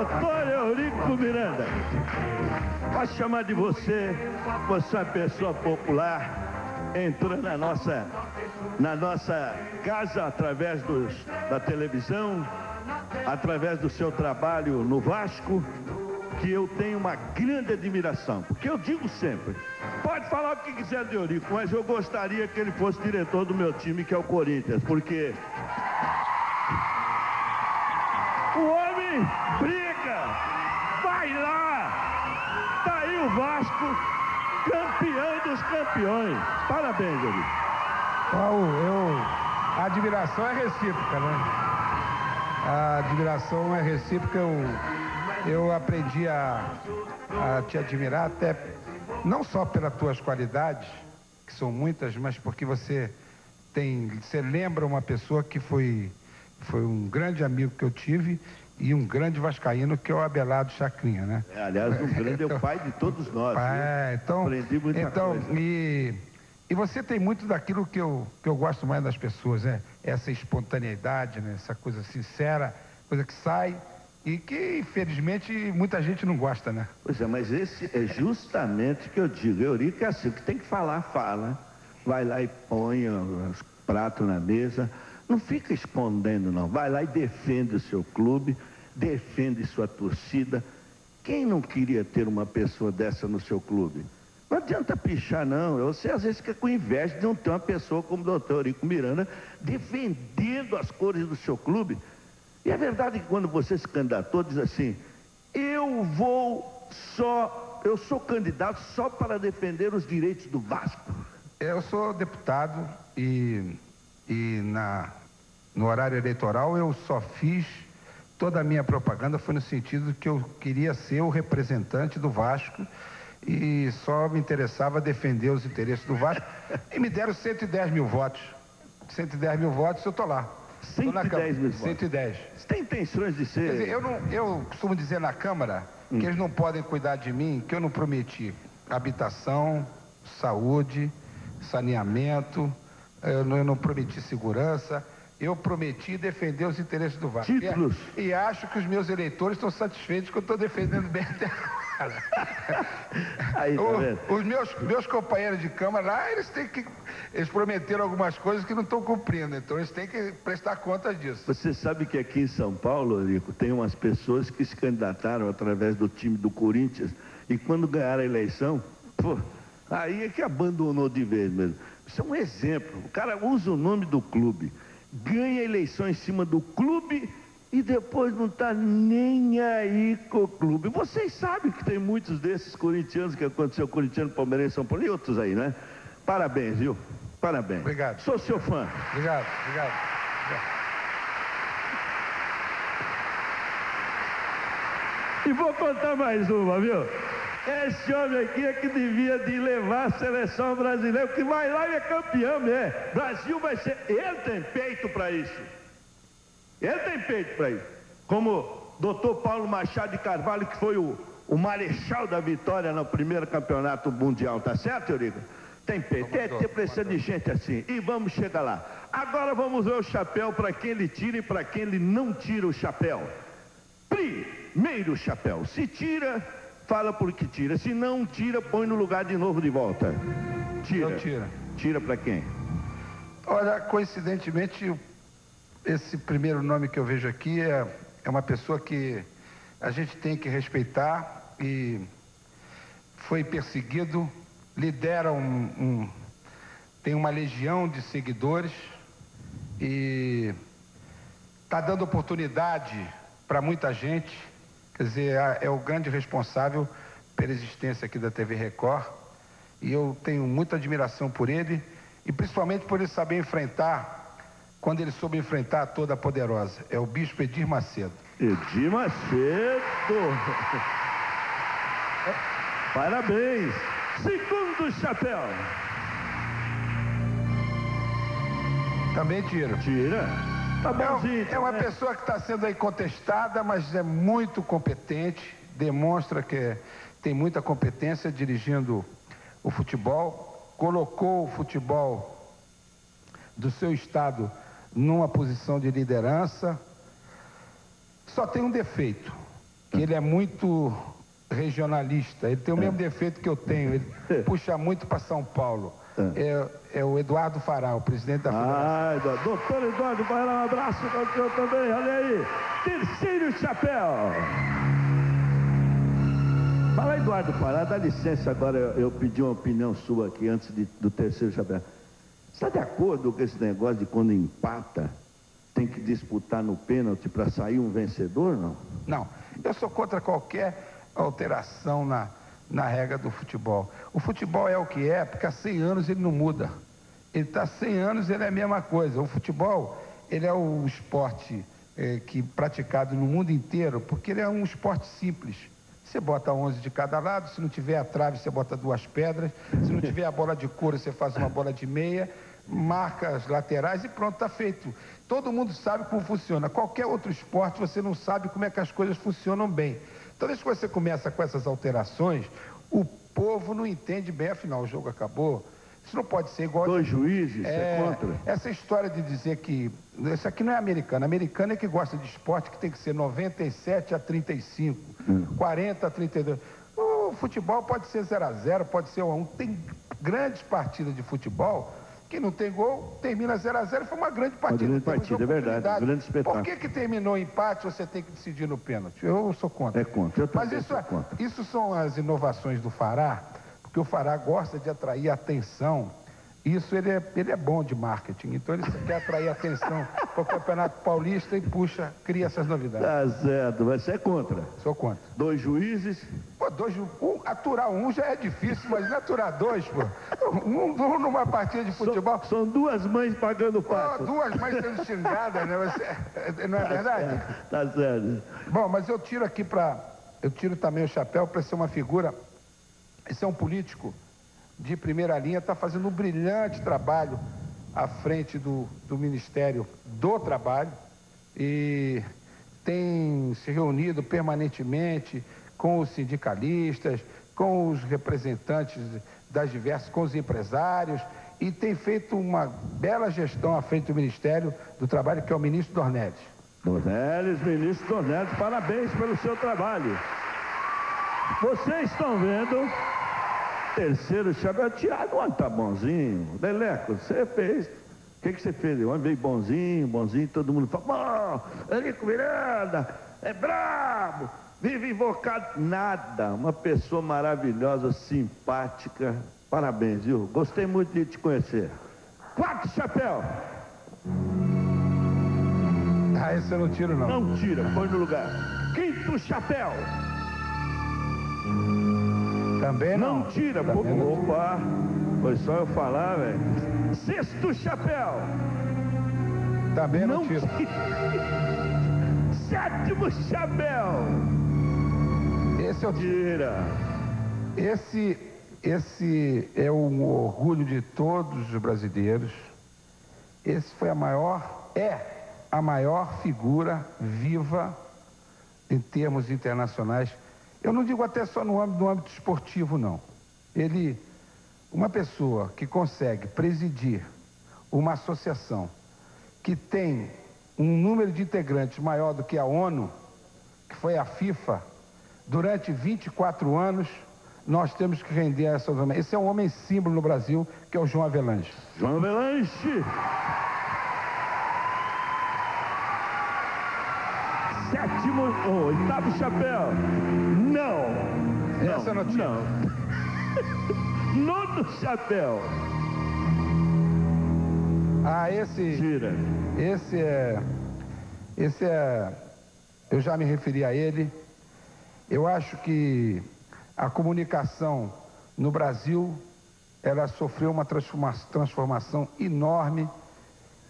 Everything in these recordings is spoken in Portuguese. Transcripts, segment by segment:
Doutor Eurico Miranda, posso chamar de você? Você é uma pessoa popular, entrou na nossa casa através da televisão, através do seu trabalho no Vasco, que eu tenho uma grande admiração, porque eu digo sempre, pode falar o que quiser de Eurico, mas eu gostaria que ele fosse diretor do meu time, que é o Corinthians, porque o homem briga, vai lá, tá aí o Vasco, campeão dos campeões. Parabéns, Eurico. Raul, a admiração é recíproca, né? A admiração é recíproca, eu aprendi a te admirar até, não só pelas tuas qualidades, que são muitas, mas porque você lembra uma pessoa que foi um grande amigo que eu tive e um grande vascaíno, que é o Abelardo Chacrinha, né? Aliás, o grande é o pai de todos nós. Aprendi muita coisa. E você tem muito daquilo que eu gosto mais das pessoas, né? Essa espontaneidade, né? Essa coisa sincera, coisa que sai e que, infelizmente, muita gente não gosta, né? Pois é, mas esse é justamente o que eu digo. Eurico é assim, o que tem que falar, fala. Vai lá e põe os pratos na mesa. Não fica escondendo, não. Vai lá e defende o seu clube, defende sua torcida. Quem não queria ter uma pessoa dessa no seu clube? Não adianta pichar, não. Você às vezes fica com inveja de não ter uma pessoa como o doutor Eurico Miranda defendendo as cores do seu clube. E é verdade que quando você se candidatou, diz assim, eu sou candidato só para defender os direitos do Vasco. Eu sou deputado e no horário eleitoral eu só fiz, toda a minha propaganda foi no sentido que eu queria ser o representante do Vasco e só me interessava defender os interesses do Vasco. E me deram 110 mil votos. 110 mil votos, eu tô lá. 110 mil votos. 110. Você tem intenções de ser... Quer dizer, eu costumo dizer na Câmara que eles não podem cuidar de mim, que eu não prometi habitação, saúde, saneamento, eu não prometi segurança, eu prometi defender os interesses do Vasco. Títulos. E acho que os meus eleitores estão satisfeitos que eu estou defendendo bem até agora. Aí, tá vendo? Os meus companheiros de Câmara lá, eles prometeram algumas coisas que não estão cumprindo, então eles têm que prestar conta disso. Você sabe que aqui em São Paulo, Eurico, tem umas pessoas que se candidataram através do time do Corinthians e quando ganharam a eleição, aí é que abandonou de vez mesmo. Isso é um exemplo. O cara usa o nome do clube, ganha a eleição em cima do clube e depois não está nem aí com o clube. Vocês sabem que tem muitos desses corintianos que aconteceu, corintiano, palmeirense, São Paulo e outros aí, né? Parabéns, viu? Parabéns. Obrigado. Sou seu fã. Obrigado. E vou contar mais uma, viu? Esse homem aqui é que devia de levar a seleção brasileira, que vai lá e é campeão, né? Brasil vai ser... Ele tem peito para isso. Ele tem peito para isso. Como o doutor Paulo Machado de Carvalho, que foi o marechal da vitória no primeiro campeonato mundial, tá certo, Eurico? Tem peito. Precisa de gente assim. E vamos chegar lá. Agora vamos ver o chapéu para quem ele tira e para quem ele não tira o chapéu. Primeiro chapéu. Se tira... fala por que tira. Se não tira, põe no lugar de novo de volta. Tira. Não tira. Tira para quem? Olha, coincidentemente, esse primeiro nome que eu vejo aqui é uma pessoa que a gente tem que respeitar e foi perseguido, lidera tem uma legião de seguidores e está dando oportunidade para muita gente. Quer dizer, é o grande responsável pela existência aqui da TV Record. E eu tenho muita admiração por ele e principalmente por ele saber enfrentar, quando ele soube enfrentar a Toda Poderosa. É o Bispo Edir Macedo. Edir Macedo! Parabéns! Segundo chapéu. Também tiro. Tira. Tá bonzinho. É uma pessoa que está sendo aí contestada, mas é muito competente, demonstra que tem muita competência dirigindo o futebol, colocou o futebol do seu estado numa posição de liderança. Só tem um defeito, que ele é muito regionalista. Ele tem o mesmo defeito que eu tenho. Ele puxa muito para São Paulo. É o Eduardo Fará, o presidente da Federação. Doutor Eduardo Fará, um abraço para o senhor também. Olha aí, terceiro chapéu. Fala, Eduardo Fará, dá licença agora, eu pedi uma opinião sua aqui antes do terceiro chapéu. Você está de acordo com esse negócio de quando empata, tem que disputar no pênalti para sair um vencedor, não? Não, eu sou contra qualquer alteração na regra do futebol. O futebol é o que é, porque há 100 anos ele não muda. Ele está 100 anos, ele é a mesma coisa. O futebol, ele é o esporte que praticado no mundo inteiro, porque ele é um esporte simples. Você bota 11 de cada lado, se não tiver a trave, você bota 2 pedras, se não tiver a bola de couro, você faz uma bola de meia, marca as laterais e pronto, está feito. Todo mundo sabe como funciona. Qualquer outro esporte, você não sabe como é que as coisas funcionam bem. Toda vez que você começa com essas alterações, o povo não entende bem, afinal, o jogo acabou. Isso não pode ser igual... 2 juízes, é contra? Essa história de dizer que... Isso aqui não é americano. Americano é que gosta de esporte que tem que ser 97-35, 40-32. O futebol pode ser 0-0, pode ser 1-1. Tem grandes partidas de futebol que não tem gol, termina 0-0, foi uma grande partida. Uma grande partida, é verdade, um grande espetáculo. Por que terminou em empate, você tem que decidir no pênalti? Eu sou contra. É contra, eu também Mas sou contra. Isso são as inovações do Fará, porque o Fará gosta de atrair atenção. Isso ele é bom de marketing, então ele quer atrair atenção para o Campeonato Paulista e cria essas novidades. Tá certo, mas você é contra? Sou contra. 2 juízes? Pô, aturar 1 já é difícil, mas aturar 2, pô. Numa partida de futebol... São 2 mães pagando pato. 2 mães sendo xingadas, né? Não é verdade? Tá certo. Bom, mas eu tiro também o chapéu para ser uma figura... Esse é um político de primeira linha, está fazendo um brilhante trabalho à frente do Ministério do Trabalho e tem se reunido permanentemente com os sindicalistas, com os representantes com os empresários e tem feito uma bela gestão à frente do Ministério do Trabalho, que é o ministro Dornelles. Ministro Dornelles, parabéns pelo seu trabalho. Vocês estão vendo... Terceiro chapéu, Tiago, tá bonzinho. Leleco, você fez. O que você fez? O homem veio bonzinho, todo mundo fala, Eurico Miranda, é brabo, vive invocado. Nada, uma pessoa maravilhosa, simpática. Parabéns, viu? Gostei muito de te conhecer. 4 chapéu. Esse eu não tiro, não. Não tira, põe no lugar. 5º chapéu. Também não. Não tira, pô. Opa, foi só eu falar, velho. 6º chapéu. Também não tiro. 7º chapéu. Esse eu tira. Esse é um orgulho de todos os brasileiros. Esse foi a maior figura viva em termos internacionais. Eu não digo até só no âmbito esportivo, não. Uma pessoa que consegue presidir uma associação que tem um número de integrantes maior do que a ONU, que foi a FIFA, durante 24 anos, nós temos que render a essa homem. Esse é um homem símbolo no Brasil, que é o João Avelange. João Avelange! 8º chapéu. Não. Essa não tinha. Não. 9º chapéu. Esse... Tira. Esse é... Eu já me referi a ele. Eu acho que a comunicação no Brasil, ela sofreu uma transformação enorme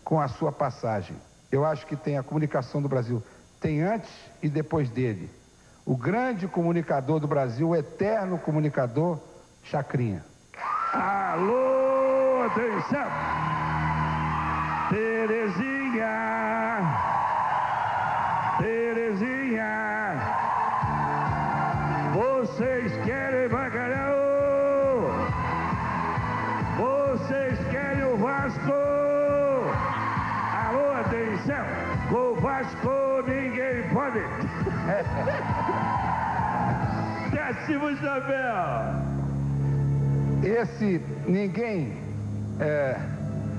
com a sua passagem. Eu acho que tem a comunicação do Brasil... Tem antes e depois dele. O grande comunicador do Brasil, o eterno comunicador, Chacrinha. Alô, atenção! Terezinha! Vocês querem bacalhau? Vocês querem o Vasco? Alô, atenção! Com o Vasco ninguém pode. décimo chapéu. Esse, ninguém...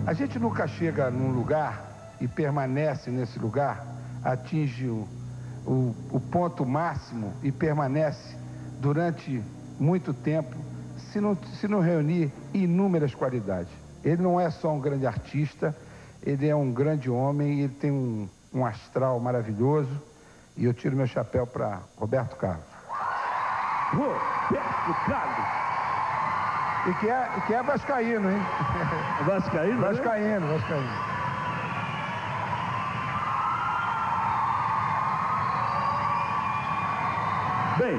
a gente nunca chega num lugar e permanece nesse lugar, atinge o ponto máximo e permanece durante muito tempo, se não reunir inúmeras qualidades. Ele não é só um grande artista, ele é um grande homem, ele tem um astral maravilhoso, e eu tiro meu chapéu para Roberto Carlos. Roberto Carlos. E que é vascaíno, hein? Vascaíno? Vascaíno. Bem,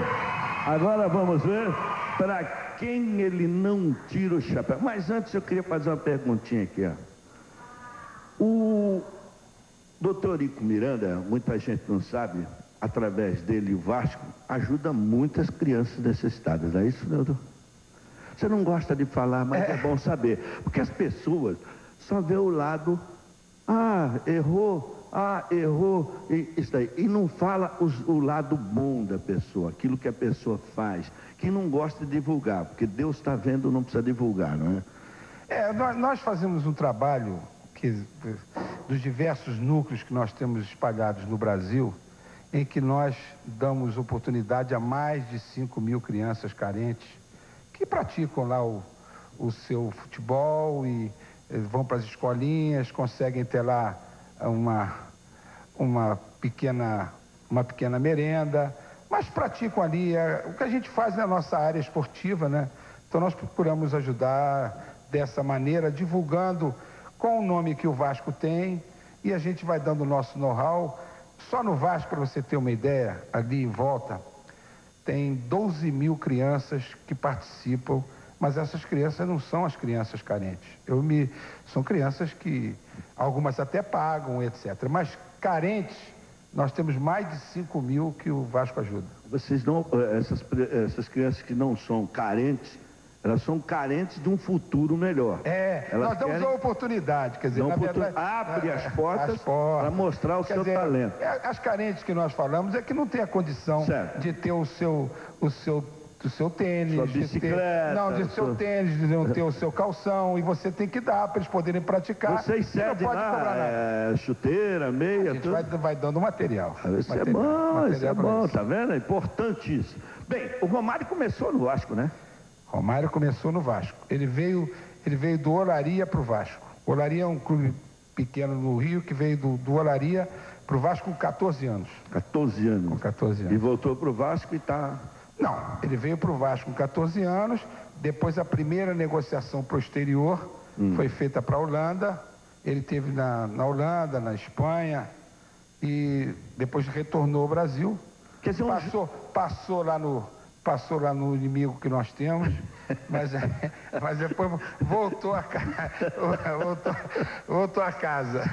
agora vamos ver para quem ele não tira o chapéu. Mas antes eu queria fazer uma perguntinha aqui, ó. O doutor Ico Miranda, muita gente não sabe, através dele o Vasco ajuda muitas crianças necessitadas. É isso, doutor? Você não gosta de falar, mas é bom saber. Porque as pessoas só vê o lado, errou, isso daí. E não fala o lado bom da pessoa, aquilo que a pessoa faz. Quem não gosta de divulgar, porque Deus está vendo, não precisa divulgar, não é? Nós fazemos um trabalho dos diversos núcleos que nós temos espalhados no Brasil, em que nós damos oportunidade a mais de 5.000 crianças carentes que praticam lá o seu futebol e vão para as escolinhas, conseguem ter lá uma pequena merenda, mas praticam ali o que a gente faz na nossa área esportiva, né? Então nós procuramos ajudar dessa maneira, divulgando com o nome que o Vasco tem, e a gente vai dando o nosso know-how. Só no Vasco, para você ter uma ideia, ali em volta, tem 12.000 crianças que participam, mas essas crianças não são as crianças carentes. São crianças que algumas até pagam, etc. Mas carentes, nós temos mais de 5.000 que o Vasco ajuda. Vocês não, essas crianças que não são carentes, elas são carentes de um futuro melhor. Nós damos a oportunidade, quer dizer, na verdade, abre as portas para mostrar o seu talento. As carentes que nós falamos é que não tem a condição de ter o seu tênis, sua bicicleta, de não ter o seu calção, e você tem que dar para eles poderem praticar. Vocês cedem lá, chuteira, meia, a gente vai dando material. Isso é bom, tá vendo? É importante isso. Bem, o Romário começou no Vasco, né? Romário começou no Vasco. Ele veio do Olaria para o Vasco. Olaria é um clube pequeno no Rio que veio do Olaria para o Vasco com 14 anos. 14 anos. Com 14 anos. E voltou para o Vasco e está... Não, ele veio para o Vasco com 14 anos, depois a primeira negociação para o exterior foi feita para a Holanda. Ele teve na Holanda, na Espanha, e depois retornou ao Brasil. Quer dizer, passou lá no inimigo que nós temos, mas depois voltou a casa.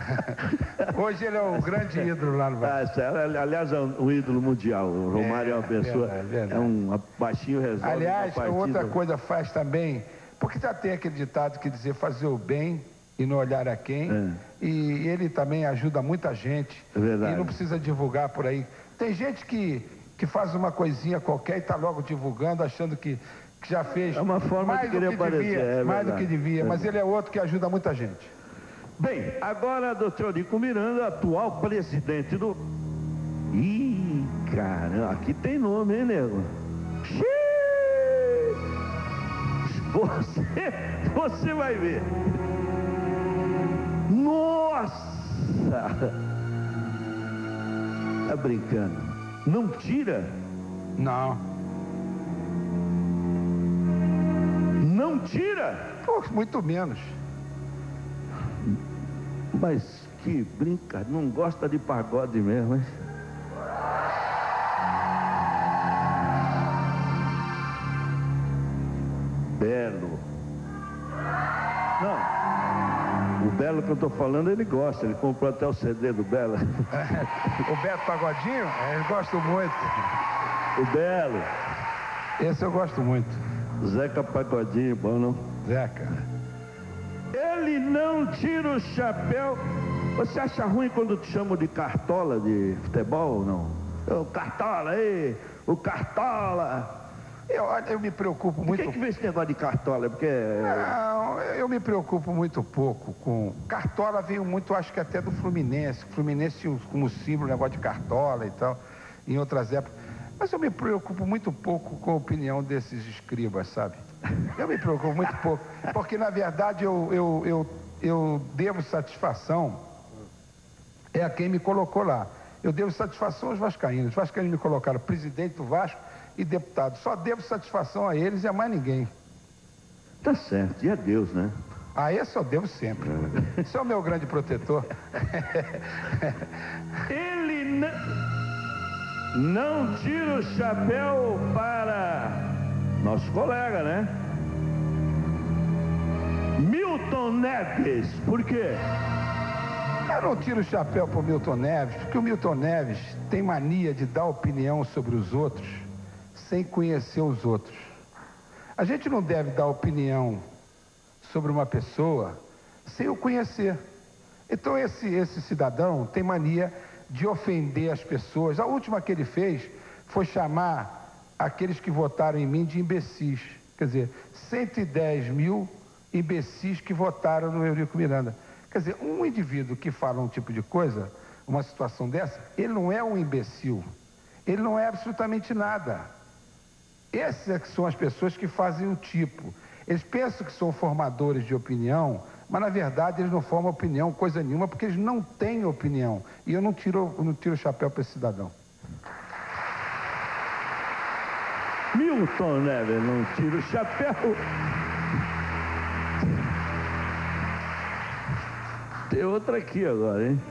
Hoje ele é o grande ídolo lá no Vasco. Aliás, é um ídolo mundial. O Romário é uma pessoa, é um baixinho resolve. Aliás, outra coisa faz também, porque já tem aquele ditado que dizer fazer o bem e não olhar a quem, e ele também ajuda muita gente. É verdade. E não precisa divulgar por aí. Tem gente que faz uma coisinha qualquer e está logo divulgando, achando que já fez uma forma mais de querer aparecer, mais do que devia, mas ele é outro que ajuda muita gente. Bem, agora doutor Ico Miranda, atual presidente do... Ih, caramba, aqui tem nome, hein, nego? Você vai ver. Nossa! Tá brincando. Não tira? Não. Não tira? Pô, muito menos. Mas que brincadeira, não gosta de pagode mesmo, hein? Belo. Não. O Belo que eu tô falando, ele gosta. Ele comprou até o CD do Belo. O Beto Pagodinho? Eu gosto muito. O Belo. Esse eu gosto muito. Zeca Pagodinho, bom não? Zeca. Ele não tira o chapéu. Você acha ruim quando te chamam de cartola de futebol ou não? O cartola aí, o cartola. Eu me preocupo muito... Por que vê esse negócio de Cartola? Porque... Não, eu me preocupo muito pouco com... Cartola veio muito, acho que até do Fluminense. O Fluminense tinha como símbolo o negócio de Cartola e tal, em outras épocas. Mas eu me preocupo muito pouco com a opinião desses escribas, sabe? Eu me preocupo muito pouco, porque na verdade eu devo satisfação a quem me colocou lá. Eu devo satisfação aos vascaínos. Os vascaínos me colocaram presidente do Vasco e deputado. Só devo satisfação a eles e a mais ninguém. Tá certo, e a Deus, né? A esse eu devo sempre. Esse é o meu grande protetor. Ele não tira o chapéu para nosso colega, né? Milton Neves, por quê? Eu não tiro o chapéu para o Milton Neves, porque o Milton Neves tem mania de dar opinião sobre os outros sem conhecer os outros. A gente não deve dar opinião sobre uma pessoa sem o conhecer. Então esse cidadão tem mania de ofender as pessoas. A última que ele fez foi chamar aqueles que votaram em mim de imbecis. Quer dizer, 110 mil imbecis que votaram no Eurico Miranda. Quer dizer, um indivíduo que fala um tipo de coisa, uma situação dessa, ele não é um imbecil. Ele não é absolutamente nada. Essas é que são as pessoas que fazem o tipo. Eles pensam que são formadores de opinião, mas na verdade eles não formam opinião, coisa nenhuma, porque eles não têm opinião. E eu não tiro o chapéu para esse cidadão. Milton Neves não tira o chapéu. Tem outra aqui agora, hein?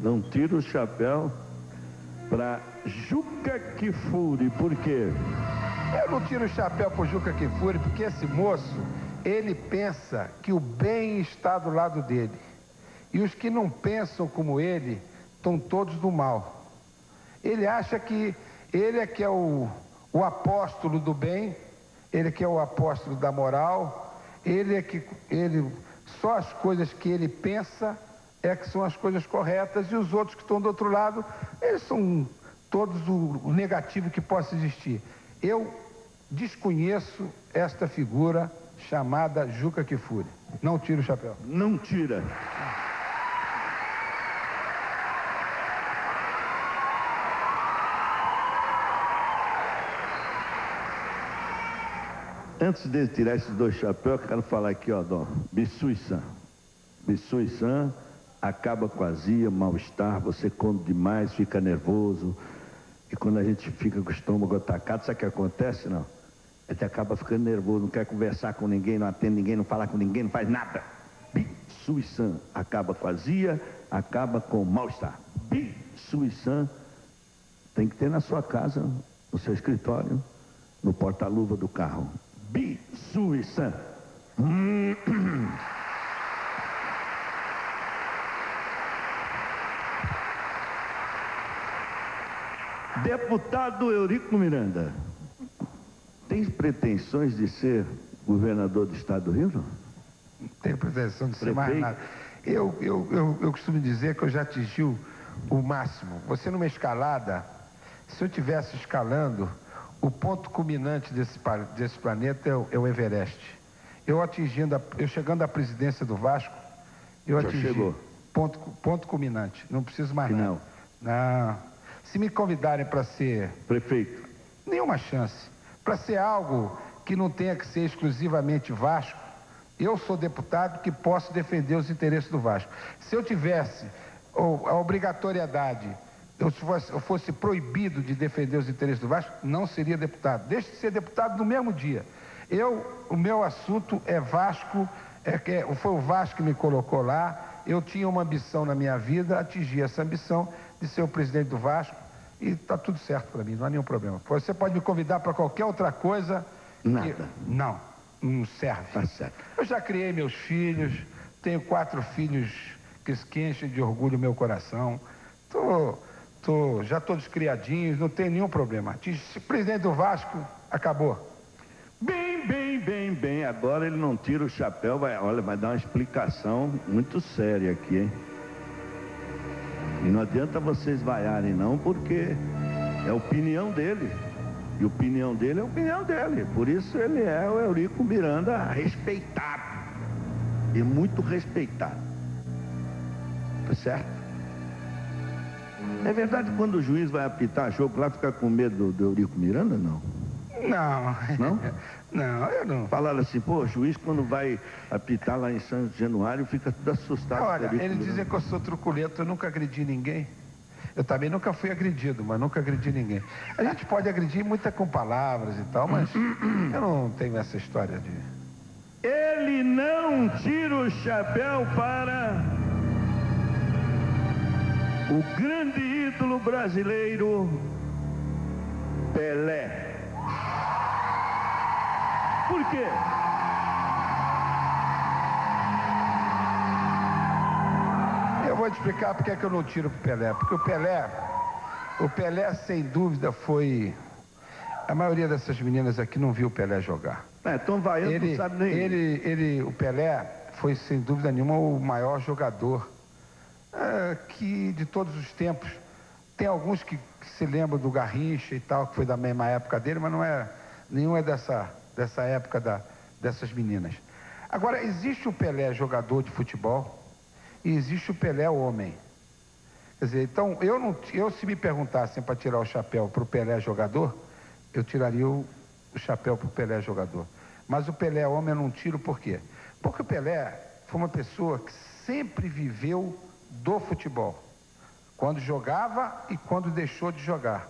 Não tira o chapéu para Juca Kfouri. Por quê? Eu não tiro o chapéu para o Juca Kfouri, porque esse moço, ele pensa que o bem está do lado dele. E os que não pensam como ele, estão todos do mal. Ele acha que ele é que é o apóstolo do bem, ele que é o apóstolo da moral, só as coisas que ele pensa é que são as coisas corretas, e os outros que estão do outro lado, eles são todos o negativo que possa existir. Eu desconheço esta figura chamada Juca Kfouri. Não tira o chapéu. Não tira. Antes de tirar esses dois chapéus, eu quero falar aqui, ó, do Bissuiçan. Bissuiçan acaba com a azia, mal-estar, você come demais, fica nervoso. E quando a gente fica com o estômago atacado, sabe o que acontece, não? A gente acaba ficando nervoso, não quer conversar com ninguém, não atende ninguém, não fala com ninguém, não faz nada. Bissuiçan acaba com a azia, acaba com o mal-estar. Bissuiçan tem que ter na sua casa, no seu escritório, no porta-luva do carro. Bissuiçan. Deputado Eurico Miranda, tem pretensões de ser governador do estado do Rio? Não tenho pretensão de ser mais nada. Eu costumo dizer que eu já atingi o máximo. Você numa escalada, se eu estivesse escalando, o ponto culminante desse planeta é o Everest. Eu chegando à presidência do Vasco, eu já atingi chegou. Ponto culminante. Não preciso mais Final. nada. Não. Se me convidarem para ser Prefeito. Nenhuma chance. Para ser algo que não tenha que ser exclusivamente Vasco, eu sou deputado que posso defender os interesses do Vasco. Se eu tivesse a obrigatoriedade, eu fosse proibido de defender os interesses do Vasco, não seria deputado. Deixe de ser deputado no mesmo dia. O meu assunto é Vasco, foi o Vasco que me colocou lá, eu tinha uma ambição na minha vida, atingi essa ambição de ser o presidente do Vasco, e está tudo certo para mim, não há nenhum problema. Você pode me convidar para qualquer outra coisa. Nada. Não serve. Tá certo. Eu já criei meus filhos, tenho 4 filhos que enchem de orgulho o meu coração. Já todos criadinhos, não tem nenhum problema. Presidente do Vasco, acabou. Bem. Agora ele não tira o chapéu, vai dar uma explicação muito séria aqui, hein? E não adianta vocês vaiarem não, porque é a opinião dele. E a opinião dele é a opinião dele. Por isso ele é o Eurico Miranda respeitado. E muito respeitado. Tá certo? É verdade que quando o juiz vai apitar jogo lá, fica com medo do Eurico Miranda, não? Não. Não? Não, eu não. Falaram assim, pô, o juiz quando vai apitar lá em São Januário fica tudo assustado. Olha, eles dizem que eu sou truculento, eu nunca agredi ninguém. Eu também nunca fui agredido, mas nunca agredi ninguém. A gente pode agredir muito com palavras e tal, mas eu não tenho essa história de... Ele não tira o chapéu para o grande ídolo brasileiro, Pelé. Por quê? Eu vou te explicar porque é que eu não tiro pro Pelé. Porque o Pelé sem dúvida foi... A maioria dessas meninas aqui não viu o Pelé jogar. Então vai, eu não sabe nem... O Pelé foi sem dúvida nenhuma o maior jogador que de todos os tempos. Tem alguns que se lembram do Garrincha e tal, que foi da mesma época dele, mas nenhum é dessa época dessas meninas. Agora, existe o Pelé jogador de futebol e existe o Pelé homem. Quer dizer, então, eu se me perguntassem para tirar o chapéu para o Pelé jogador, eu tiraria o chapéu para o Pelé jogador. Mas o Pelé homem eu não tiro por quê? Porque o Pelé foi uma pessoa que sempre viveu do futebol. Quando jogava e quando deixou de jogar.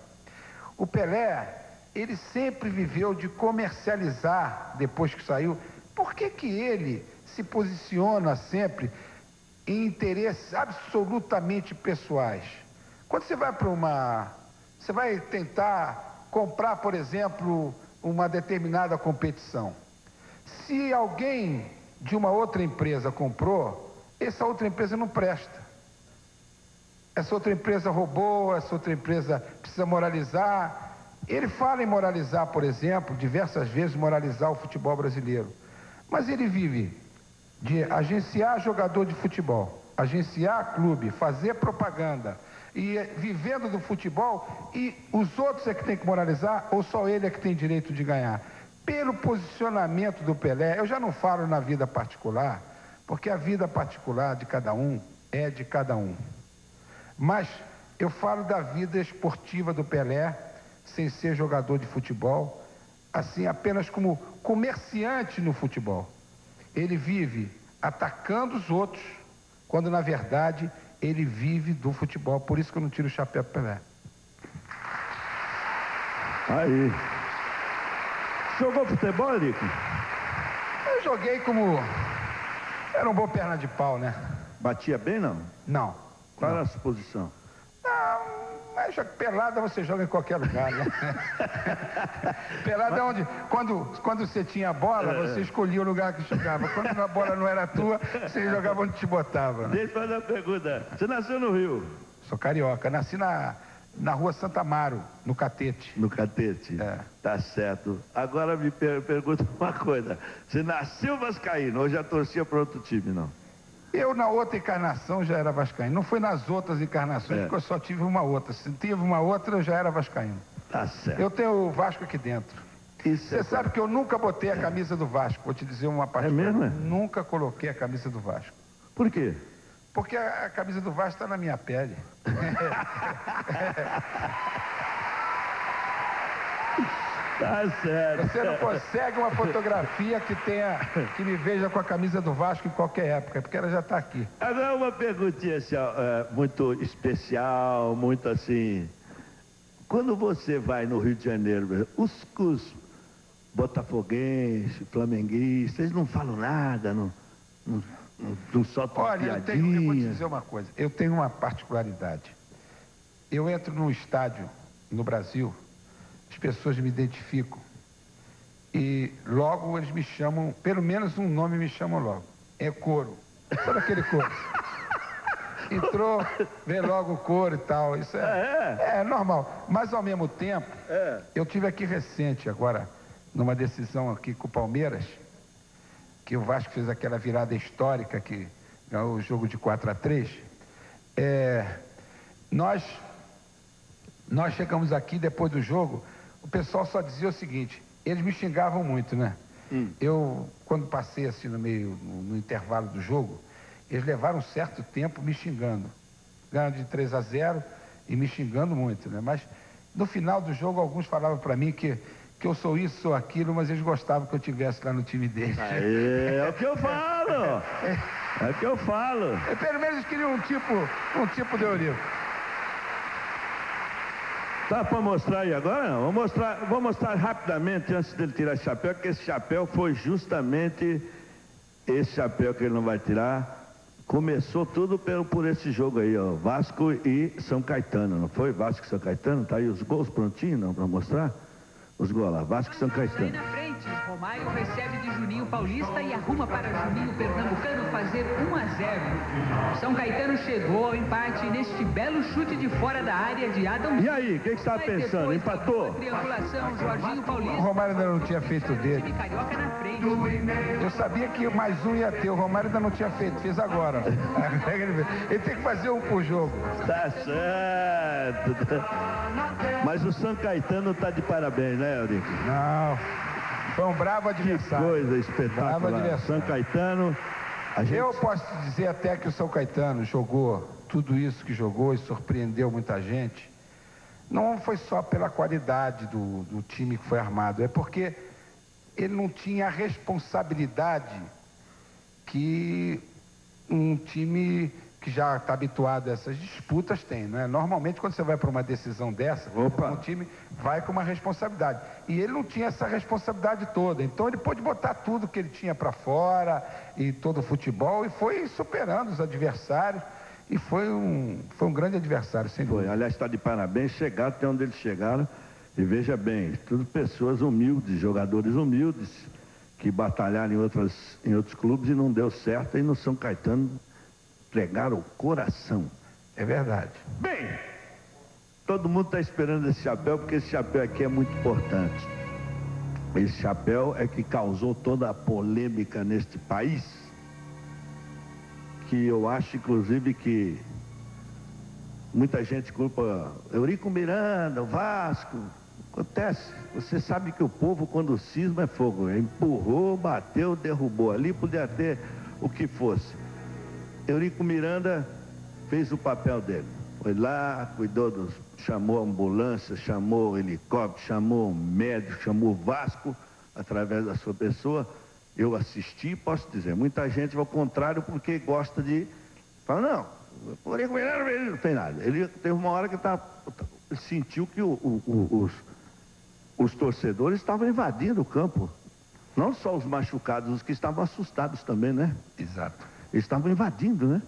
O Pelé, ele sempre viveu de comercializar depois que saiu. Por que ele se posiciona sempre em interesses absolutamente pessoais? Quando você vai você vai tentar comprar, por exemplo, uma determinada competição. Se alguém de uma outra empresa comprou, essa outra empresa não presta. Essa outra empresa roubou, essa outra empresa precisa moralizar. Ele fala em moralizar, por exemplo, diversas vezes moralizar o futebol brasileiro. Mas ele vive de agenciar jogador de futebol, agenciar clube, fazer propaganda, e vivendo do futebol, e os outros é que tem que moralizar, ou só ele é que tem direito de ganhar? Pelo posicionamento do Pelé, eu já não falo na vida particular, porque a vida particular de cada um é de cada um. Mas eu falo da vida esportiva do Pelé, sem ser jogador de futebol, assim, apenas como comerciante no futebol. Ele vive atacando os outros, quando na verdade ele vive do futebol. Por isso que eu não tiro o chapéu pro Pelé. Aí. Jogou futebol, Eurico? Eu joguei como... Era um bom perna de pau, né? Batia bem, não? Não. Qual era a sua posição? Mas pelada você joga em qualquer lugar, né? Pelada é onde, quando você tinha a bola, você escolhia o lugar que jogava. Quando a bola não era tua, você jogava onde te botava. Né? Deixa eu fazer uma pergunta. Você nasceu no Rio? Sou carioca. Nasci na rua Santa Amaro, no Catete. No Catete? É. Tá certo. Agora me pergunta uma coisa. Você nasceu vascaíno ou já torcia para outro time, não? Eu, na outra encarnação, já era vascaíno. Não foi nas outras encarnações, porque eu só tive uma outra. Se tive uma outra, eu já era vascaíno. Tá certo. Eu tenho o Vasco aqui dentro. Você sabe que eu nunca botei a camisa do Vasco. Vou te dizer uma parte. É mesmo? Nunca coloquei a camisa do Vasco. Por quê? Porque a camisa do Vasco está na minha pele. Tá certo. Você não consegue uma fotografia que me veja com a camisa do Vasco em qualquer época, porque ela já está aqui. Agora uma perguntinha assim, muito especial, muito assim. Quando você vai no Rio de Janeiro, os botafoguenses, flamenguistas, eles não falam nada, não soltam Olha, eu vou te dizer uma coisa. Eu tenho uma particularidade. Eu entro num estádio no Brasil, as pessoas me identificam e logo eles me chamam, pelo menos um nome me chamam logo. É Coro. Sabe aquele Coro? Entrou, vê logo o Coro e tal. Isso é normal. Mas ao mesmo tempo, eu tive aqui recente agora, numa decisão aqui com o Palmeiras, que o Vasco fez aquela virada histórica que ganhou o jogo de 4-3. Nós chegamos aqui depois do jogo, o pessoal só dizia o seguinte, eles me xingavam muito, né? Eu, quando passei assim no meio, no intervalo do jogo, eles levaram um certo tempo me xingando. Ganhando de 3-0 e me xingando muito, né? Mas no final do jogo, alguns falavam para mim que eu sou isso, sou aquilo, mas eles gostavam que eu estivesse lá no time deles. É o que eu falo! É o que eu falo! Pelo menos eles queriam um tipo de Eurico. Tá para mostrar aí agora? Não? Vou mostrar rapidamente antes dele tirar esse chapéu, que esse chapéu foi justamente esse chapéu que ele não vai tirar. Começou tudo por esse jogo aí, ó, Vasco e São Caetano, não foi? Vasco e São Caetano, tá aí os gols prontinhos, não, para mostrar? Os gols lá, Vasco e São Caetano. Na frente, Romário recebe de Juninho Paulista e arruma para Juninho Pernambucano fazer 1-0. São Caetano chegou ao empate neste belo chute de fora da área de Adam. E aí, o que você está pensando? Empatou? Triangulação, Jorginho Paulista. O Romário ainda não tinha feito o dele. Carioca na frente. Eu sabia que mais um ia ter, o Romário ainda não tinha feito, fez agora. Ele tem que fazer um por jogo. Tá certo. Mas o São Caetano tá de parabéns, né, Eurico? Não, foi um bravo adversário. Que coisa espetacular. São Caetano. Eu posso dizer até que o São Caetano jogou tudo isso que jogou e surpreendeu muita gente. Não foi só pela qualidade do time que foi armado, é porque ele não tinha a responsabilidade que um time que já está habituado a essas disputas tem, não é? Normalmente, quando você vai para uma decisão dessa, um time vai com uma responsabilidade. E ele não tinha essa responsabilidade toda. Então, ele pôde botar tudo que ele tinha para fora e todo o futebol e foi superando os adversários. E foi um grande adversário, sem dúvida. Aliás, está de parabéns, chegaram até onde eles chegaram. E veja bem, tudo pessoas humildes, jogadores humildes, que batalharam em outros clubes e não deu certo. E no São Caetano pregaram o coração. É verdade. Bem, todo mundo está esperando esse chapéu, porque esse chapéu aqui é muito importante. Esse chapéu é que causou toda a polêmica neste país, que eu acho, inclusive, que muita gente culpa Eurico Miranda, o Vasco. Acontece, você sabe que o povo, quando cisma, é fogo. Empurrou, bateu, derrubou. Ali podia ter o que fosse. Eurico Miranda fez o papel dele. Foi lá, cuidou chamou a ambulância, chamou o helicóptero, chamou o médico, chamou o Vasco, através da sua pessoa. Eu assisti, posso dizer, muita gente ao contrário, porque gosta de... Fala, não, o Eurico Miranda não fez nada. Ele teve uma hora que sentiu que os torcedores estavam invadindo o campo. Não só os machucados, os que estavam assustados também, né? Exato. Eles estavam invadindo, né?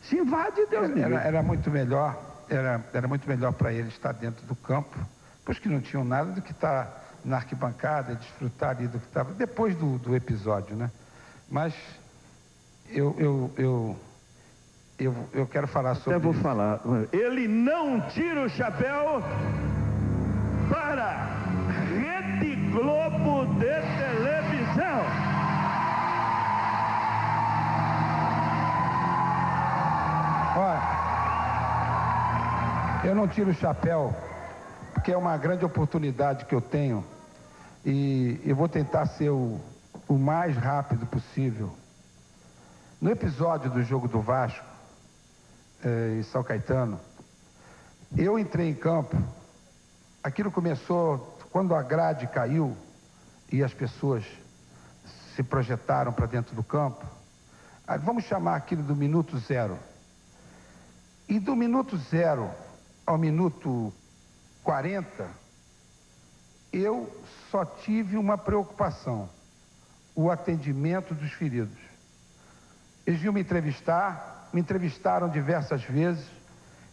Se invade, Deus me livre. Era muito melhor para ele estar dentro do campo, pois que não tinham nada do que estar na arquibancada e desfrutar ali do que estava, depois do episódio, né? Mas eu quero falar sobre isso. Falar. Ele não tira o chapéu para Rede Globo de televisão. Olha, eu não tiro o chapéu, porque é uma grande oportunidade que eu tenho e eu vou tentar ser o mais rápido possível. No episódio do jogo do Vasco em São Caetano, eu entrei em campo, aquilo começou quando a grade caiu e as pessoas se projetaram para dentro do campo. Vamos chamar aquilo do minuto zero. E do minuto 0 ao minuto 40, eu só tive uma preocupação: o atendimento dos feridos. Eles vinham me entrevistaram diversas vezes,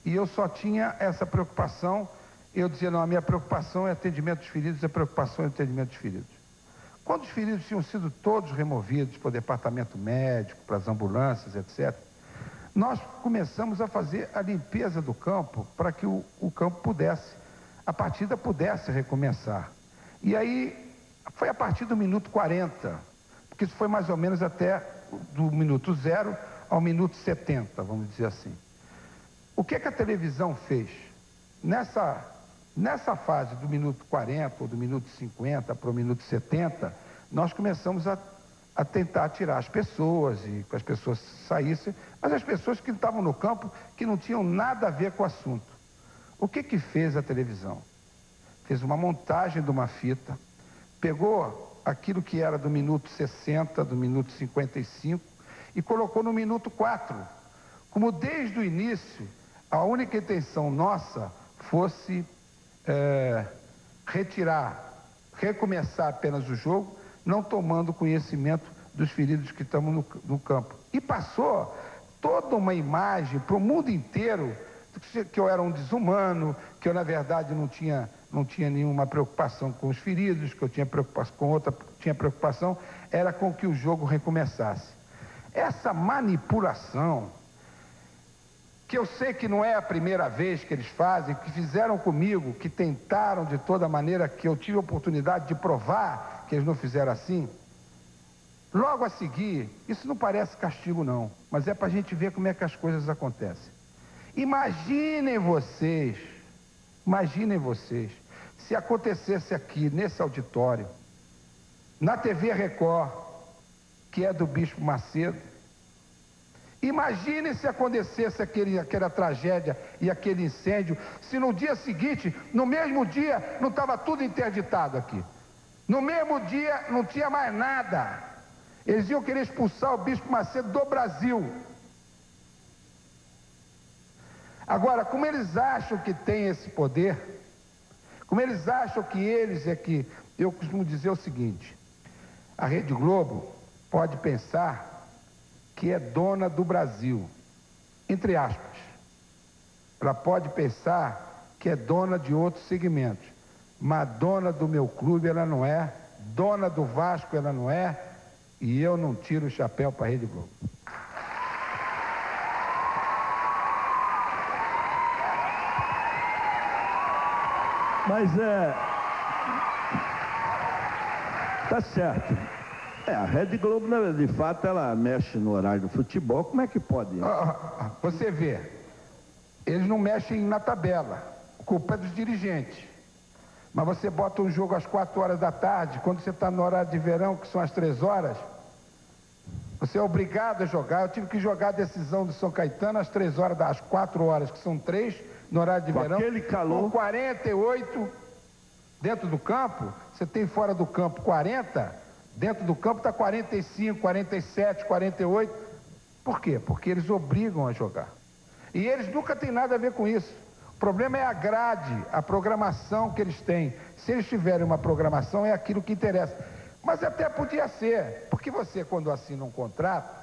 e eu só tinha essa preocupação. Eu dizia, não, a minha preocupação é atendimento dos feridos, a preocupação é atendimento dos feridos. Quando os feridos tinham sido todos removidos para o departamento médico, para as ambulâncias, etc., nós começamos a fazer a limpeza do campo para que o campo a partida pudesse recomeçar. E aí, foi a partir do minuto 40, porque isso foi mais ou menos até do minuto 0 ao minuto 70, vamos dizer assim. O que a televisão fez? Nessa fase do minuto 40 ou do minuto 50 para o minuto 70, nós começamos a tentar tirar as pessoas e que as pessoas saíssem, mas as pessoas que estavam no campo que não tinham nada a ver com o assunto. O que fez a televisão? Fez uma montagem de uma fita, pegou aquilo que era do minuto 60, do minuto 55 e colocou no minuto 4, como desde o início a única intenção nossa fosse recomeçar apenas o jogo, não tomando conhecimento dos feridos que estão no campo. E passou toda uma imagem para o mundo inteiro que eu era um desumano, que eu, na verdade, não tinha nenhuma preocupação com os feridos, que eu tinha preocupação era com que o jogo recomeçasse. Essa manipulação, que eu sei que não é a primeira vez que eles fazem, que fizeram comigo, que tentaram de toda maneira, que eu tive a oportunidade de provar que eles não fizeram assim. Logo a seguir, isso não parece castigo não, mas é para a gente ver como é que as coisas acontecem. Imaginem vocês, se acontecesse aqui, nesse auditório, na TV Record, que é do Bispo Macedo, imagine se acontecesse aquela tragédia e aquele incêndio, se no dia seguinte, no mesmo dia, não estava tudo interditado aqui. No mesmo dia, não tinha mais nada. Eles iam querer expulsar o Bispo Macedo do Brasil. Agora, como eles acham que tem esse poder, como eles acham que eles é que... Eu costumo dizer o seguinte, a Rede Globo pode pensar que é dona do Brasil, entre aspas. Ela pode pensar que é dona de outros segmentos, mas dona do meu clube ela não é, dona do Vasco ela não é, e eu não tiro o chapéu para a Rede Globo. Mas tá certo. A Rede Globo, de fato, ela mexe no horário do futebol. Como é que pode? Você vê, eles não mexem na tabela. A culpa é dos dirigentes. Mas você bota um jogo às 4 horas da tarde, quando você está no horário de verão, que são às 3 horas, você é obrigado a jogar. Eu tive que jogar a decisão do São Caetano às 3 horas, às 4 horas, que são 3, no horário de verão. Aquele calor. Com 48 dentro do campo, você tem fora do campo 40, dentro do campo está 45, 47, 48. Por quê? Porque eles obrigam a jogar. E eles nunca têm nada a ver com isso. O problema é a grade, a programação que eles têm. Se eles tiverem uma programação, é aquilo que interessa. Mas até podia ser, porque você, quando assina um contrato,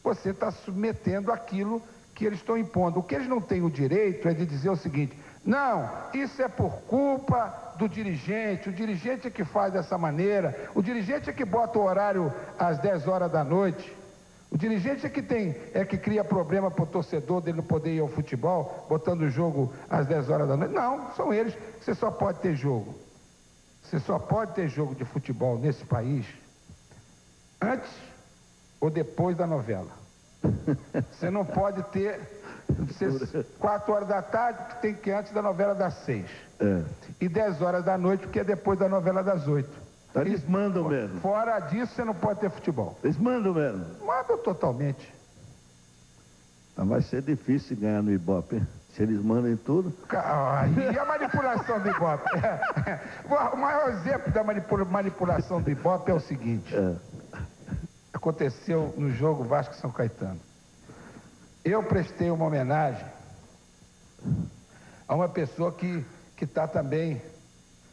você está submetendo aquilo que eles estão impondo. O que eles não têm o direito é de dizer o seguinte: não, isso é por culpa do dirigente, o dirigente é que faz dessa maneira, o dirigente é que bota o horário às 10 horas da noite, o dirigente é que cria problema para o torcedor dele não poder ir ao futebol, botando o jogo às 10 horas da noite. Não, são eles. Você só pode ter jogo. Você só pode ter jogo de futebol nesse país antes ou depois da novela. Você não pode ter 4 horas da tarde, que tem que ir antes da novela das 6. E 10 horas da noite, porque é depois da novela das 8. Eles mandam mesmo. Fora disso, você não pode ter futebol. Eles mandam mesmo. Mandam totalmente. Mas vai ser difícil ganhar no Ibope, hein? Se eles mandam em tudo. E a manipulação do Ibope? O maior exemplo da manipulação do Ibope é o seguinte. Aconteceu no jogo Vasco-São Caetano. Eu prestei uma homenagem a uma pessoa que está também,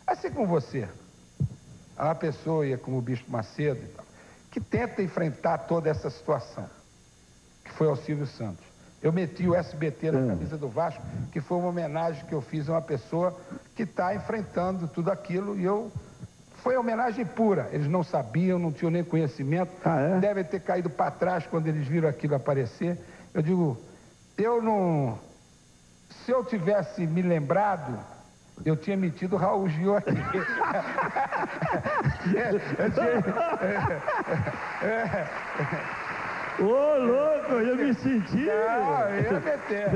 assim como você, a uma pessoa como o Bispo Macedo, que tenta enfrentar toda essa situação, que foi ao Silvio Santos. Eu meti o SBT na camisa do Vasco, que foi uma homenagem que eu fiz a uma pessoa que está enfrentando tudo aquilo, e foi homenagem pura. Eles não sabiam, não tinham nem conhecimento, devem ter caído para trás quando eles viram aquilo aparecer. Eu digo, se eu tivesse me lembrado, eu tinha metido o Raul Gil aqui. Ô, louco, eu me senti. Não, eu ia meter.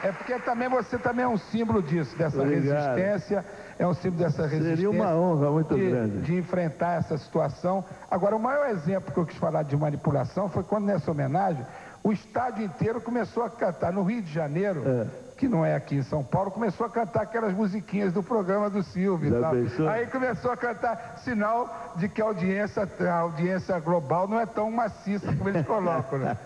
É porque também você também é um símbolo disso, dessa resistência. É um símbolo dessa resistência. Seria uma honra muito grande. De enfrentar essa situação. Agora, o maior exemplo que eu quis falar de manipulação foi quando, nessa homenagem, o estádio inteiro começou a cantar. No Rio de Janeiro, que não é aqui em São Paulo, começou a cantar aquelas musiquinhas do programa do Silvio e tal. Aí começou a cantar, sinal de que a audiência global não é tão maciça como eles colocam, né?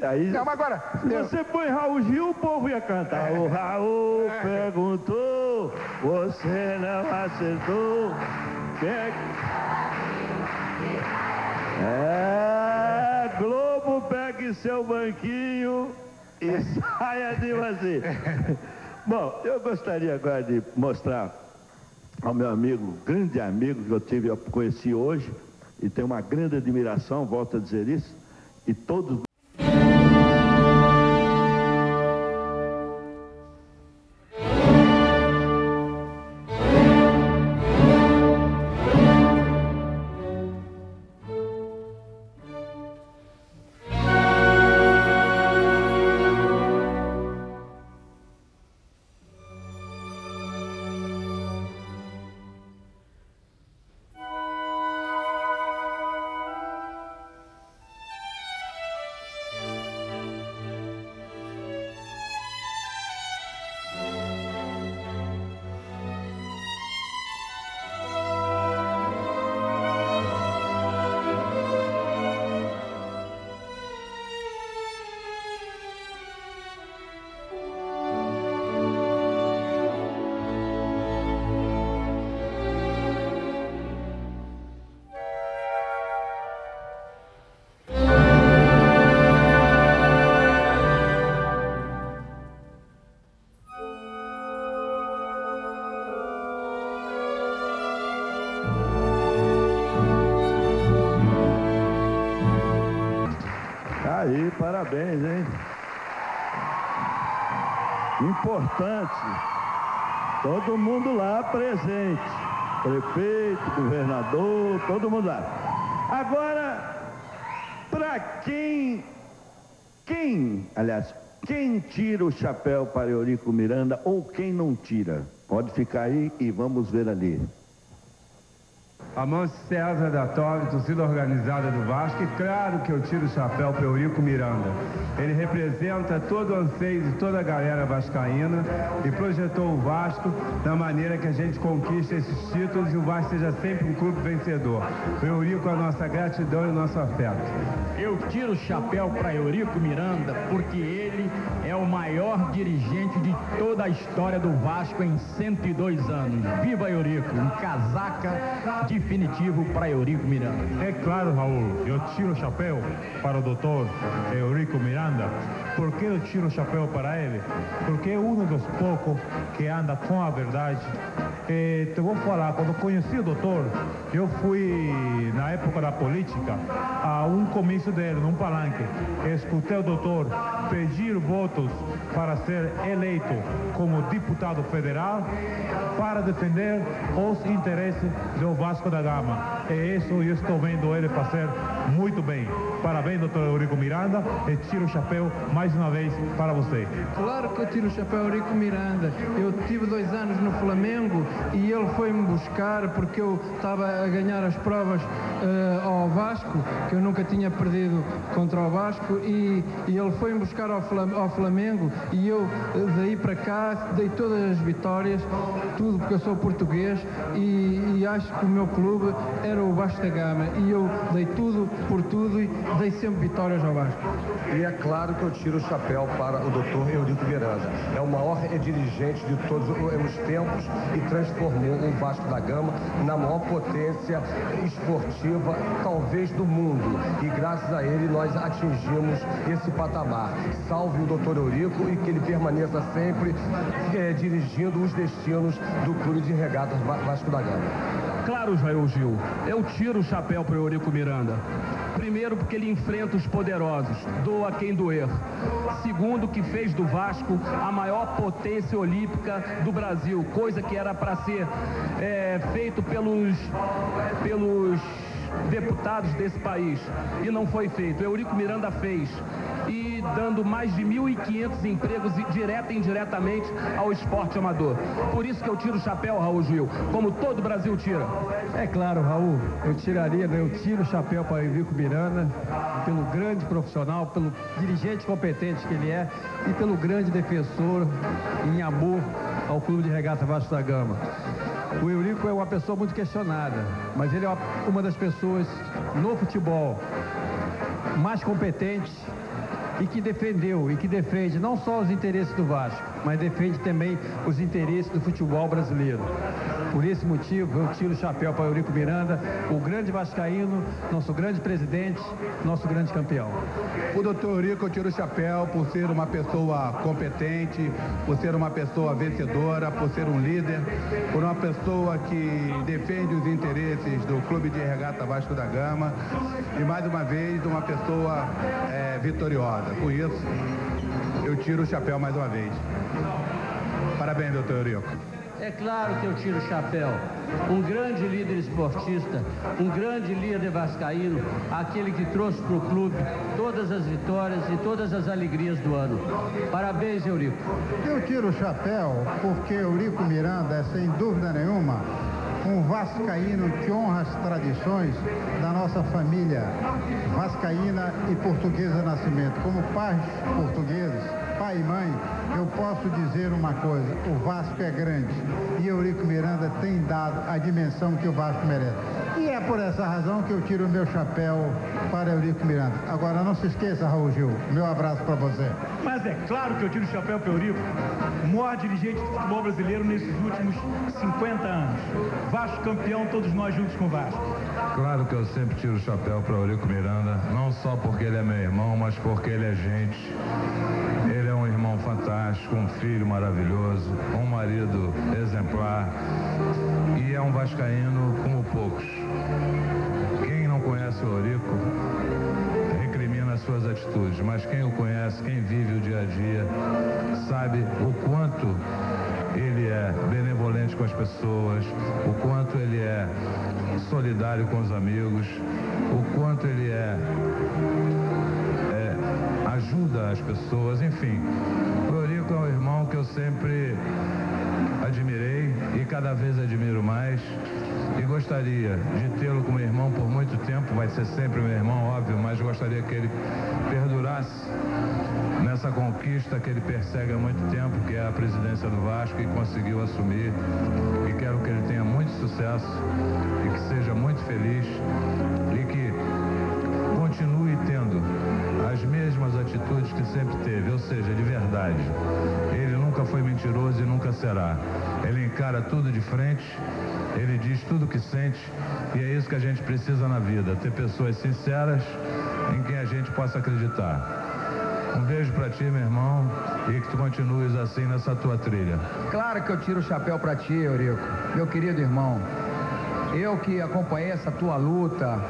Aí, não, mas agora, se você põe Raul Gil, o povo ia cantar. O Raul perguntou, você não acertou. Globo, pegue seu banquinho e saia de você. Bom, eu gostaria agora de mostrar ao meu amigo, grande amigo que eu conheci hoje, e tenho uma grande admiração, volto a dizer isso, e todos... Aí, parabéns, hein? Importante. Todo mundo lá presente. Prefeito, governador, todo mundo lá. Agora, para quem tira o chapéu para Eurico Miranda ou quem não tira? Pode ficar aí e vamos ver ali. Amâncio César da Torre, torcida organizada do Vasco, e claro que eu tiro o chapéu para Eurico Miranda. Ele representa todo o anseio de toda a galera vascaína e projetou o Vasco da maneira que a gente conquista esses títulos e o Vasco seja sempre um clube vencedor. O Eurico, a nossa gratidão e o nosso afeto. Eu tiro o chapéu para Eurico Miranda porque ele é o maior dirigente de toda a história do Vasco em 102 anos. Viva Eurico, um casaca definitivo para Eurico Miranda. É claro, Raul, eu tiro o chapéu para o doutor Eurico Miranda. Por que eu tiro o chapéu para ele? Porque é um dos poucos que anda com a verdade. Te vou falar, quando conheci o doutor, eu fui, na época da política, a um comício dele, num palanque. Escutei o doutor pedir votos para ser eleito como deputado federal para defender os interesses do Vasco da Gama. É isso eu estou vendo ele fazer muito bem. Parabéns, doutor Eurico Miranda, e tiro o chapéu mais uma vez para você. Claro que eu tiro o chapéu ao Eurico Miranda. Eu tive 2 anos no Flamengo e ele foi-me buscar porque eu estava a ganhar as provas ao Vasco, que eu nunca tinha perdido contra o Vasco, e ele foi-me buscar ao Flamengo e eu daí para cá dei todas as vitórias, tudo porque eu sou português e acho que o meu clube era o Vasco da Gama e eu dei tudo por tudo e dei sempre vitórias ao Vasco. E é claro que eu tiro o chapéu para o doutor Eurico Miranda. É o maior dirigente de todos os tempos e transformou o Vasco da Gama na maior potência esportiva, talvez, do mundo. E graças a ele nós atingimos esse patamar. Salve o doutor Eurico e que ele permaneça sempre dirigindo os destinos do Clube de Regatas Vasco da Gama. Claro, Jair Gil, eu tiro o chapéu para o Eurico Miranda. Primeiro, porque ele enfrenta os poderosos, doa quem doer. Segundo, que fez do Vasco a maior potência olímpica do Brasil, coisa que era para ser feito pelos deputados desse país. E não foi feito. O Eurico Miranda fez. E dando mais de 1.500 empregos direta e indiretamente ao esporte amador. Por isso que eu tiro o chapéu, Raul Gil, como todo o Brasil tira. É claro, Raul, eu tiro o chapéu para o Eurico Miranda, pelo grande profissional, pelo dirigente competente que ele é e pelo grande defensor em amor ao Clube de Regata Vasco da Gama. O Eurico é uma pessoa muito questionada, mas ele é uma das pessoas no futebol mais competentes e que defendeu e que defende não só os interesses do Vasco, mas defende também os interesses do futebol brasileiro. Por esse motivo, eu tiro o chapéu para o Eurico Miranda, o grande vascaíno, nosso grande presidente, nosso grande campeão. O doutor Eurico, eu tiro o chapéu por ser uma pessoa competente, por ser uma pessoa vencedora, por ser um líder, por uma pessoa que defende os interesses do Clube de Regata Vasco da Gama e, mais uma vez, uma pessoa vitoriosa. Por isso, eu tiro o chapéu mais uma vez. Parabéns, doutor Eurico. É claro que eu tiro o chapéu. Um grande líder esportista, um grande líder vascaíno, aquele que trouxe para o clube todas as vitórias e todas as alegrias do ano. Parabéns, Eurico. Eu tiro o chapéu porque Eurico Miranda é, sem dúvida nenhuma, um vascaíno que honra as tradições da nossa família vascaína e portuguesa Nascimento. Como pais portugueses, pai e mãe, eu posso dizer uma coisa: o Vasco é grande e Eurico Miranda tem dado a dimensão que o Vasco merece. E é por essa razão que eu tiro o meu chapéu para Eurico Miranda. Agora, não se esqueça, Raul Gil, meu abraço para você. Mas é claro que eu tiro o chapéu para o Eurico, o maior dirigente do futebol brasileiro nesses últimos 50 anos. Vasco campeão, todos nós juntos com o Vasco. Claro que eu sempre tiro o chapéu para o Eurico Miranda, não só porque ele é meu irmão, mas porque ele é gente. Ele é um irmão fantástico, um filho maravilhoso, um marido exemplar e é um vascaíno como poucos. Quem não conhece o Eurico recrimina as suas atitudes, mas quem o conhece, quem vive o dia a dia, sabe o quanto ele é benevolente com as pessoas, o quanto ele é solidário com os amigos, o quanto ele ajuda as pessoas, enfim. O Eurico é um irmão que eu sempre admirei e cada vez admiro mais e gostaria de tê-lo como irmão por muito tempo. Vai ser sempre meu irmão, óbvio, mas gostaria que ele perdurasse nessa conquista que ele persegue há muito tempo, que é a presidência do Vasco, e conseguiu assumir. E quero que ele tenha muito sucesso e que seja muito feliz e que continue tendo as mesmas atitudes que sempre teve, ou seja, de verdade. Ele nunca foi mentiroso e nunca será. Ele encara tudo de frente, ele diz tudo o que sente, e é isso que a gente precisa na vida, ter pessoas sinceras em quem a gente possa acreditar. Um beijo pra ti, meu irmão, e que tu continues assim nessa tua trilha. Claro que eu tiro o chapéu pra ti, Eurico, meu querido irmão. Eu que acompanhei essa tua luta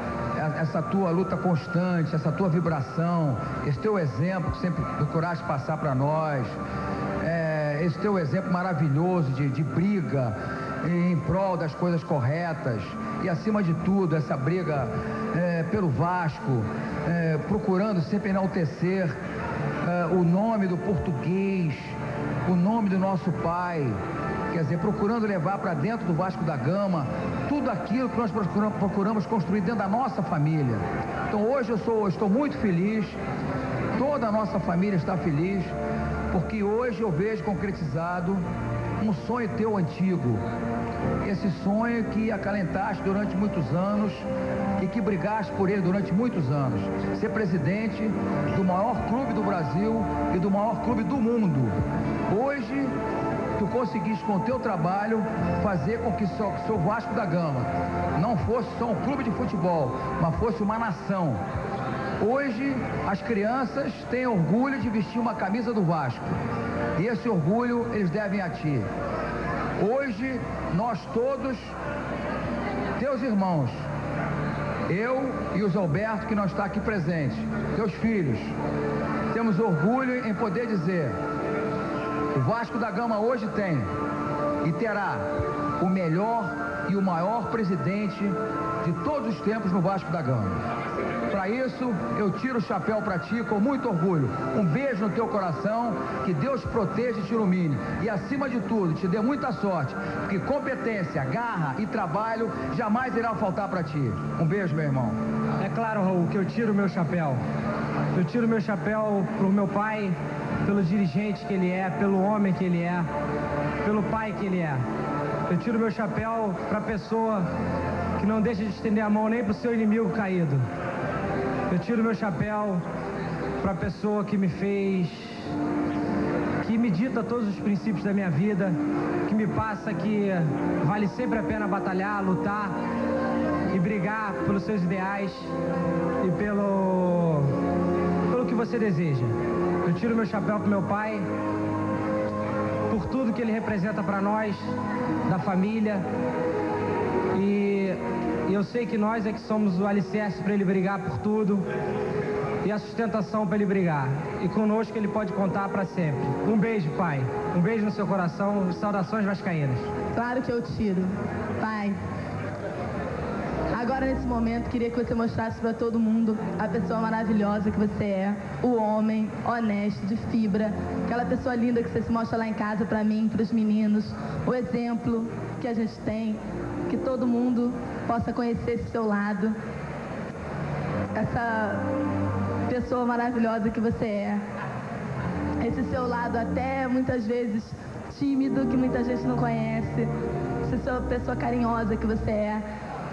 constante, essa tua vibração, esse teu exemplo que sempre procuraste passar para nós, esse teu exemplo maravilhoso de briga em prol das coisas corretas e, acima de tudo, essa briga pelo Vasco, procurando sempre enaltecer o nome do português, o nome do nosso pai, quer dizer, procurando levar para dentro do Vasco da Gama tudo aquilo que nós procuramos construir dentro da nossa família. Então hoje eu estou muito feliz, toda a nossa família está feliz, porque hoje eu vejo concretizado um sonho teu antigo, esse sonho que acalentaste durante muitos anos e que brigaste por ele durante muitos anos, ser presidente do maior clube do Brasil e do maior clube do mundo. Hoje tu conseguiste, com o teu trabalho, fazer com que seu Vasco da Gama não fosse só um clube de futebol, mas fosse uma nação. Hoje as crianças têm orgulho de vestir uma camisa do Vasco, e esse orgulho eles devem a ti. Hoje nós todos, teus irmãos, eu e o Zé Alberto, que não está aqui presente, teus filhos, temos orgulho em poder dizer: o Vasco da Gama hoje tem e terá o melhor e o maior presidente de todos os tempos no Vasco da Gama. Para isso, eu tiro o chapéu para ti com muito orgulho. Um beijo no teu coração, que Deus proteja e te ilumine. E acima de tudo, te dê muita sorte, porque competência, garra e trabalho jamais irá faltar para ti. Um beijo, meu irmão. É claro, Raul, que eu tiro o meu chapéu. Eu tiro o meu chapéu pro meu pai, pelo dirigente que ele é, pelo homem que ele é, pelo pai que ele é. Eu tiro o meu chapéu para a pessoa que não deixa de estender a mão nem para o seu inimigo caído. Eu tiro o meu chapéu para a pessoa que me fez, que me dita todos os princípios da minha vida, que me passa que vale sempre a pena batalhar, lutar e brigar pelos seus ideais e pelo que você deseja. Eu tiro o meu chapéu para o meu pai, por tudo que ele representa para nós, da família, e eu sei que nós é que somos o alicerce para ele brigar por tudo e a sustentação para ele brigar, e conosco ele pode contar para sempre. Um beijo, pai, um beijo no seu coração, saudações vascaínas. Claro que eu tiro, pai. Agora, nesse momento, queria que você mostrasse para todo mundo a pessoa maravilhosa que você é, o homem honesto, de fibra, aquela pessoa linda que você se mostra lá em casa para mim, para os meninos, o exemplo que a gente tem, que todo mundo possa conhecer esse seu lado, essa pessoa maravilhosa que você é, esse seu lado até muitas vezes tímido, que muita gente não conhece, essa sua pessoa carinhosa que você é,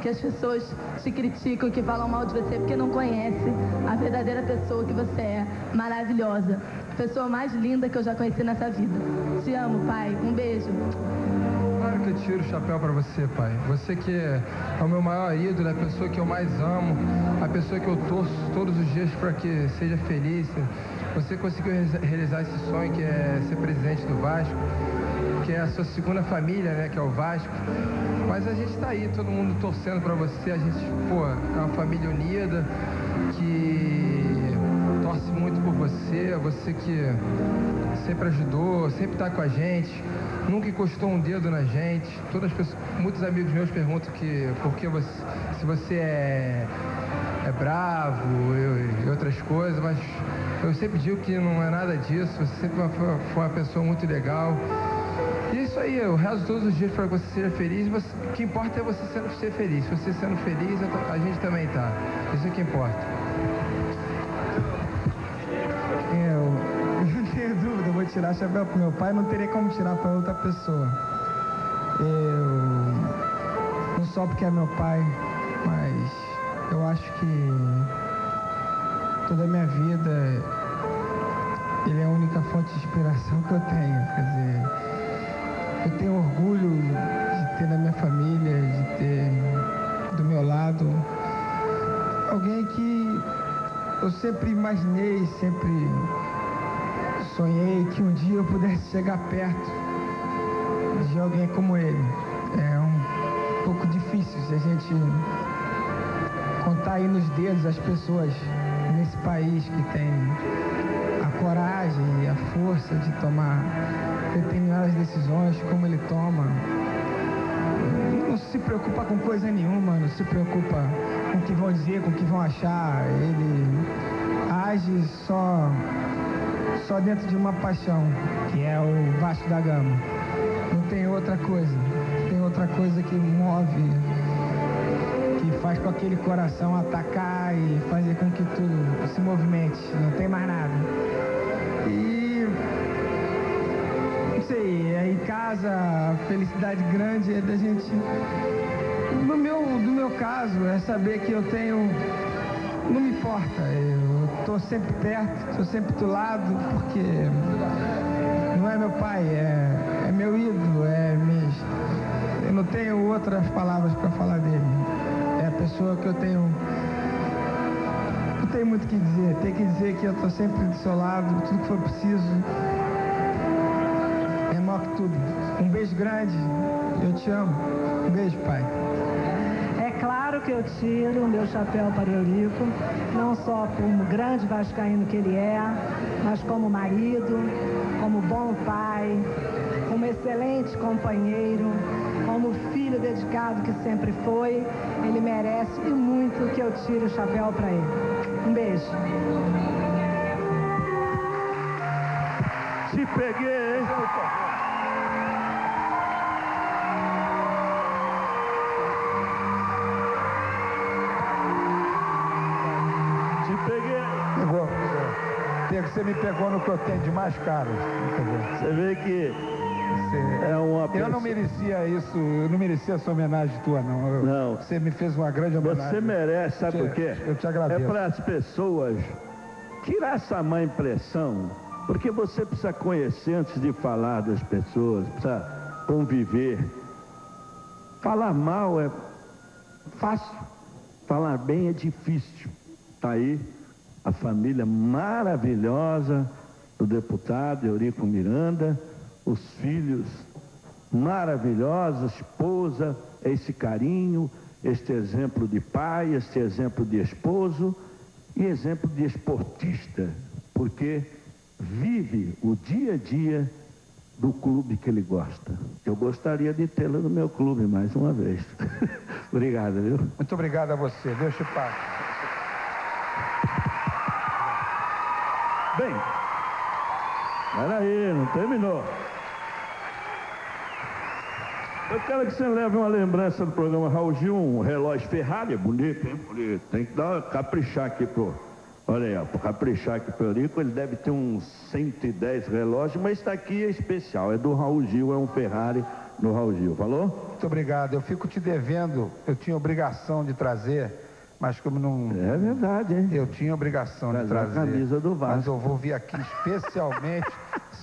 que as pessoas te criticam, que falam mal de você porque não conhecem a verdadeira pessoa que você é, maravilhosa. Pessoa mais linda que eu já conheci nessa vida. Te amo, pai. Um beijo. Claro que eu tiro o chapéu para você, pai. Você que é o meu maior ídolo, a pessoa que eu mais amo, a pessoa que eu torço todos os dias para que seja feliz. Você conseguiu realizar esse sonho que é ser presidente do Vasco, que é a sua segunda família, né, que é o Vasco. Mas a gente está aí, todo mundo torcendo para você. A gente, é uma família unida, que torce muito por você. Você que sempre ajudou, sempre está com a gente, nunca encostou um dedo na gente. Muitos amigos meus perguntam se você é bravo e outras coisas, mas eu sempre digo que não é nada disso. Você sempre foi uma pessoa muito legal. E isso aí, eu rezo todos os dias para que você seja feliz. O que importa é você ser feliz. Você sendo feliz, a gente também tá. Isso é o que importa. Eu não tenho dúvida, eu vou tirar o chapéu pro meu pai, não teria como tirar para outra pessoa. Não só porque é meu pai, mas eu acho que toda a minha vida ele é a única fonte de inspiração que eu tenho. Quer dizer, eu tenho orgulho de ter na minha família, de ter do meu lado alguém que eu sempre imaginei, sempre sonhei que um dia eu pudesse chegar perto de alguém como ele. É um pouco difícil se a gente contar aí nos dedos as pessoas nesse país que tem a coragem e a força de tomar determinadas decisões como ele toma. Não se preocupa com coisa nenhuma, não se preocupa com o que vão dizer, com o que vão achar. Ele age só dentro de uma paixão, que é o Vasco da Gama. Não tem outra coisa. Tem outra coisa que move, que faz com aquele coração atacar e fazer com que tudo se movimente. Não tem mais nada. E não sei, em casa a felicidade grande é da gente. Do meu caso, é saber que eu tenho. Não me importa, eu estou sempre perto, estou sempre do lado, porque não é meu pai, é meu ídolo, eu não tenho outras palavras para falar dele. É a pessoa que eu tenho. Não tem muito o que dizer, tem que dizer que eu estou sempre do seu lado, tudo que for preciso. É maior que tudo. Um beijo grande, eu te amo. Um beijo, pai. Claro que eu tiro o meu chapéu para Eurico, não só como grande vascaíno que ele é, mas como marido, como bom pai, como excelente companheiro, como filho dedicado que sempre foi. Ele merece e muito que eu tire o chapéu para ele. Um beijo. Te peguei, hein? Te peguei. Pegou. Você me pegou no que eu tenho de mais caro. Você vê que é uma pessoa... Eu não merecia isso, eu não merecia essa homenagem tua, não. Não. Você me fez uma grande homenagem. Você merece, sabe por quê? Eu te agradeço. É para as pessoas tirar essa má impressão, porque você precisa conhecer antes de falar das pessoas, precisa conviver. Falar mal é fácil, falar bem é difícil. Está aí a família maravilhosa do deputado Eurico Miranda, os filhos maravilhosos, a esposa, esse carinho, este exemplo de pai, este exemplo de esposo e exemplo de esportista, porque vive o dia a dia do clube que ele gosta. Eu gostaria de tê-lo no meu clube mais uma vez. Obrigado, viu? Muito obrigado a você. Deus te pague. Bem, peraí, não terminou. Eu quero que você leve uma lembrança do programa Raul Gil, um relógio Ferrari, é bonito, hein? Bonito. Tem que caprichar aqui pro... Olha aí, ó, para caprichar aqui pro Eurico, ele deve ter uns 110 relógios, mas está aqui é especial, é do Raul Gil, é um Ferrari do Raul Gil, falou? Muito obrigado, eu fico te devendo, eu tinha obrigação de trazer, mas como não... É verdade, hein? Eu tinha obrigação de trazer. A camisa do Vasco. Mas eu vou vir aqui especialmente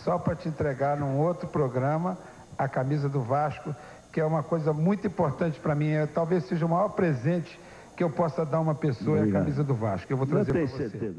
só para te entregar num outro programa a camisa do Vasco, que é uma coisa muito importante para mim, talvez seja o maior presente que eu possa dar a uma pessoa, é a camisa do Vasco. Eu vou trazer para você.